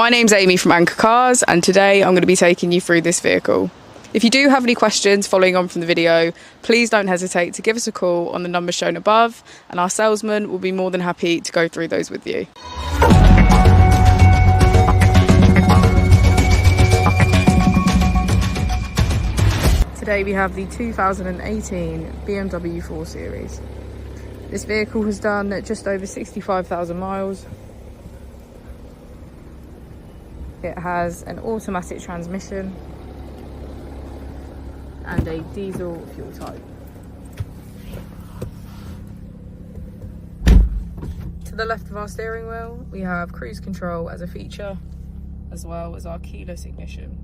My name's Amy from Anchor Cars, and today I'm going to be taking you through this vehicle. If you do have any questions following on from the video, please don't hesitate to give us a call on the number shown above, and our salesman will be more than happy to go through those with you. Today we have the 2018 BMW 4 Series. This vehicle has done just over 65,000 miles. It has an automatic transmission and a diesel fuel type. To the left of our steering wheel, we have cruise control as a feature, as well as our keyless ignition.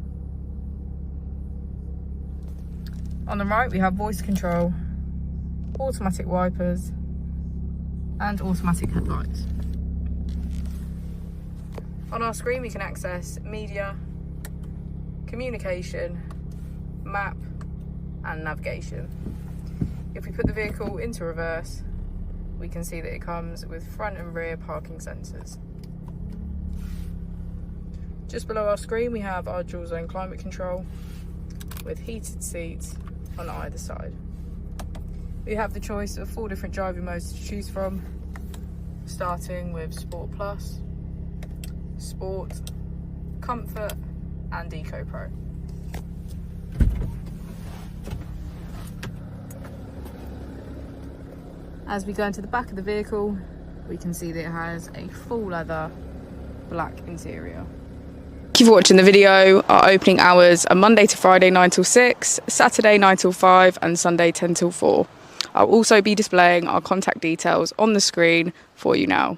On the right, we have voice control, automatic wipers, and automatic headlights. On our screen, we can access media, communication, map, and navigation. If we put the vehicle into reverse, we can see that it comes with front and rear parking sensors. Just below our screen, we have our dual zone climate control with heated seats on either side. We have the choice of 4 different driving modes to choose from, starting with Sport Plus, Sport, Comfort, and Eco Pro. As we go into the back of the vehicle, we can see that it has a full leather black interior. Thank you for watching the video. Our opening hours are Monday to Friday 9 till 6, Saturday 9 till 5, and Sunday 10 till 4. I'll also be displaying our contact details on the screen for you now.